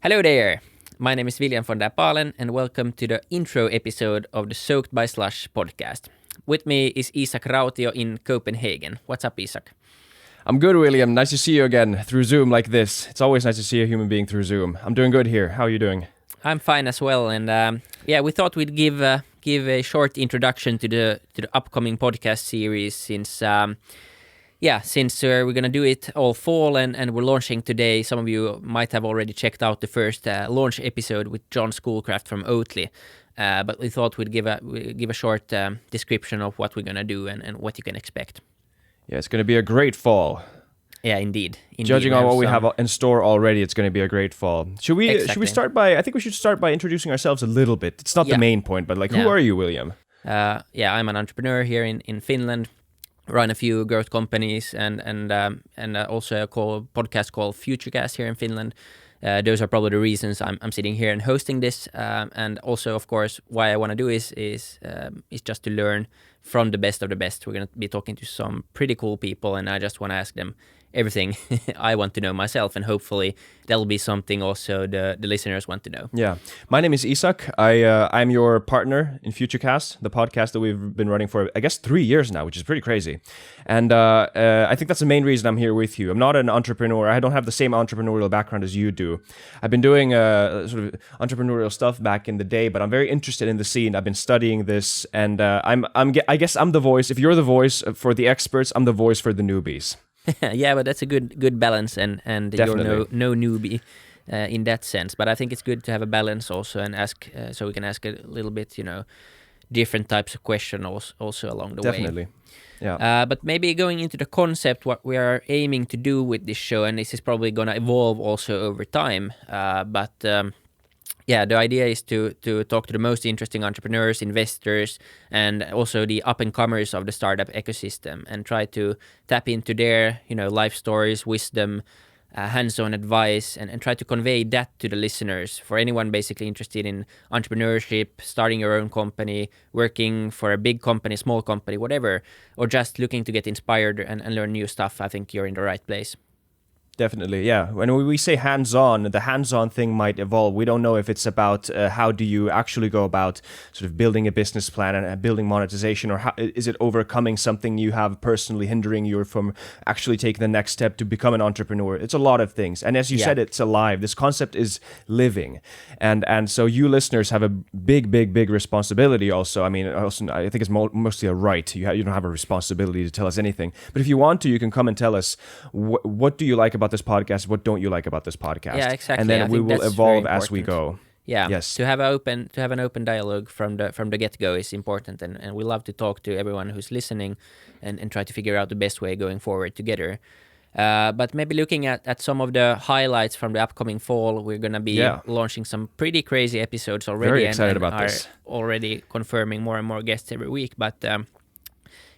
Hello there. My name is William von der Pahlen, and welcome to the intro episode of the Soaked by Slush podcast. With me is Isak Rautio in Copenhagen. What's up, Isak? I'm good, William. Nice to see you again through Zoom like this. It's always nice to see a human being through Zoom. I'm doing good here. How are you doing? I'm fine as well, and we thought we'd give a short introduction to the upcoming podcast series since we're gonna do it all fall and we're launching today. Some of you might have already checked out the first launch episode with John Schoolcraft from Oatly, but we thought we'd give a short description of what we're gonna do and what you can expect. Yeah, it's going to be a great fall. Yeah, indeed. Judging on what we have in store already, it's going to be a great fall. Should we start by? I think we should start by introducing ourselves a little bit. It's not the main point, but who are you, William? I'm an entrepreneur here in Finland. Run a few growth companies and also a podcast called Futurecast here in Finland. Those are probably the reasons I'm sitting here and hosting this. And also, of course, why I want to do is just to learn from the best of the best. We're going to be talking to some pretty cool people, and I just want to ask them everything I want to know myself, and hopefully that'll be something also the listeners want to know. Yeah. My name is Isak. I'm your partner in Futurecast, the podcast that we've been running for, I guess, 3 years now, which is pretty crazy. And I think that's the main reason I'm here with you. I'm not an entrepreneur. I don't have the same entrepreneurial background as you do. I've been doing sort of entrepreneurial stuff back in the day, but I'm very interested in the scene. I've been studying this, and I guess I'm the voice. If you're the voice for the experts, I'm the voice for the newbies. Yeah, but that's a good balance, and you're no newbie in that sense. But I think it's good to have a balance also, and ask so we can ask a little bit, different types of questions also along the way. Definitely, yeah. But maybe going into the concept, what we are aiming to do with this show, and this is probably going to evolve also over time. The idea is to talk to the most interesting entrepreneurs, investors, and also the up-and-comers of the startup ecosystem, and try to tap into their, life stories, wisdom, hands-on advice, and try to convey that to the listeners. For anyone basically interested in entrepreneurship, starting your own company, working for a big company, small company, whatever, or just looking to get inspired and learn new stuff, I think you're in the right place. Definitely, yeah. When we say hands-on, the hands-on thing might evolve. We don't know if it's about how do you actually go about sort of building a business plan and building monetization, or how, is it overcoming something you have personally hindering you from actually taking the next step to become an entrepreneur? It's a lot of things. And as you said, it's alive. This concept is living. And so you listeners have a big responsibility also. I mean, I think it's mostly a right. You don't have a responsibility to tell us anything. But if you want to, you can come and tell us what do you like about this podcast, what don't you like about this podcast? Yeah, exactly. And then we will evolve as we go. Yeah. Yes. To have an open dialogue from the get-go is important, and we love to talk to everyone who's listening and try to figure out the best way going forward together. But maybe looking at some of the highlights from the upcoming fall, we're going to be launching some pretty crazy episodes already. Very excited about this. Already confirming more and more guests every week. But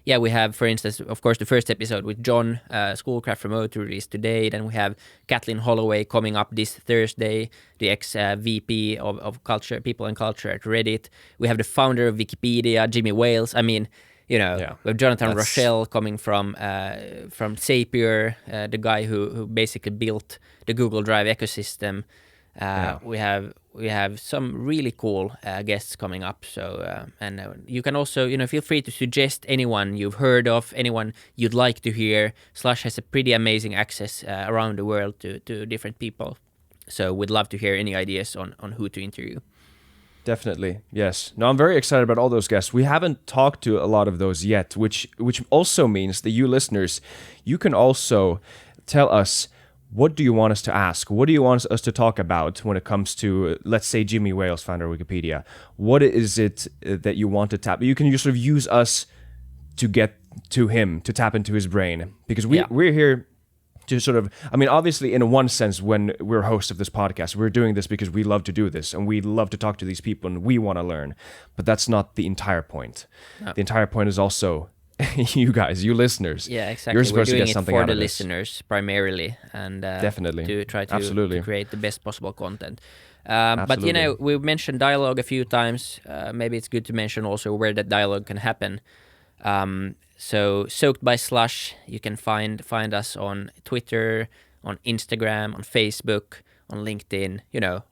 we have, for instance, of course, the first episode with John Schoolcraft from Oatly released today. Then we have Kathleen Holloway coming up this Thursday, the ex-VP of culture, people and culture at Reddit. We have the founder of Wikipedia, Jimmy Wales. I mean, we have Jonathan Rochelle coming from Zapier, the guy who basically built the Google Drive ecosystem. We have some really cool guests coming up. So you can also feel free to suggest anyone you've heard of, anyone you'd like to hear. Slush has a pretty amazing access around the world to different people. So we'd love to hear any ideas on who to interview. Definitely, yes. No, I'm very excited about all those guests. We haven't talked to a lot of those yet, which also means that you listeners, you can also tell us, what do you want us to ask? What do you want us to talk about when it comes to, let's say, Jimmy Wales, founder of Wikipedia? What is it that you want to tap? You can just sort of use us to get to him, to tap into his brain. Because we're here to sort of, I mean, obviously, in one sense, when we're hosts of this podcast, we're doing this because we love to do this, and we love to talk to these people, and we want to learn. But that's not the entire point. No. The entire point is also you guys, you listeners. Yeah, exactly. You're supposed to get something for out the of this. Listeners primarily, and definitely to try to create the best possible content. But Absolutely. We've mentioned dialogue a few times. Maybe it's good to mention also where that dialogue can happen. So Soaked by Slush, you can find us on Twitter, on Instagram, on Facebook, on LinkedIn,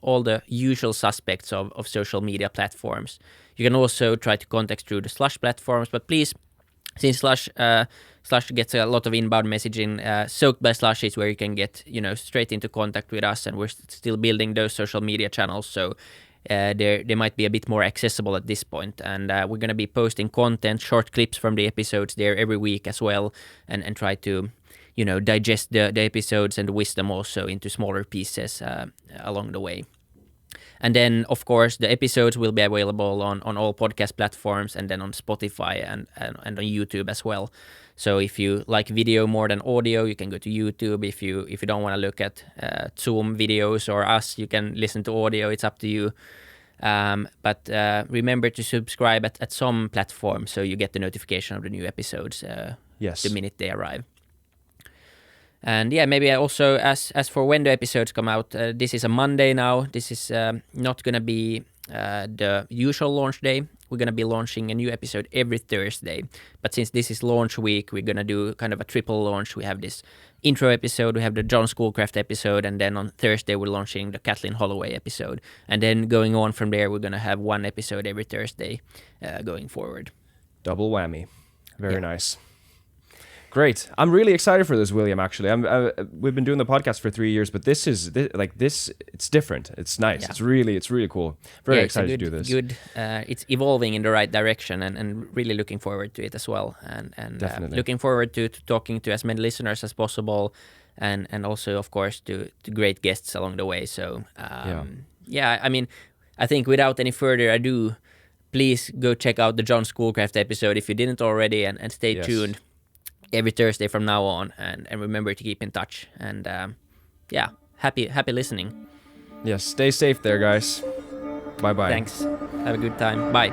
all the usual suspects of social media platforms. You can also try to contact through the Slush platforms, but please, since Slush gets a lot of inbound messaging, Soaked by Slush is where you can get, straight into contact with us, and we're still building those social media channels, so they might be a bit more accessible at this point. And we're going to be posting content, short clips from the episodes there every week as well, and try to, digest the episodes and the wisdom also into smaller pieces along the way. And then, of course, the episodes will be available on all podcast platforms, and then on Spotify and on YouTube as well. So if you like video more than audio, you can go to YouTube. If you don't want to look at Zoom videos or us, you can listen to audio. It's up to you. But remember to subscribe at some platform so you get the notification of the new episodes the minute they arrive. And yeah, maybe also as for when the episodes come out, this is a Monday now. This is not going to be the usual launch day. We're going to be launching a new episode every Thursday. But since this is launch week, we're going to do kind of a triple launch. We have this intro episode, we have the John Schoolcraft episode, and then on Thursday we're launching the Kathleen Holloway episode. And then going on from there, we're going to have one episode every Thursday going forward. Double whammy. Very nice. Great. I'm really excited for this, William, actually. We've been doing the podcast for 3 years, but this it's different. It's nice. Yeah. It's really cool. Very excited to do this. It's evolving in the right direction, and really looking forward to it as well. And looking forward to talking to as many listeners as possible, and also, of course, to great guests along the way. So, I mean, I think without any further ado, please go check out the John Schoolcraft episode if you didn't already, and stay tuned every Thursday from now on, and remember to keep in touch, and happy listening. Yes, stay safe there, guys. Bye. Thanks. Have a good time. Bye.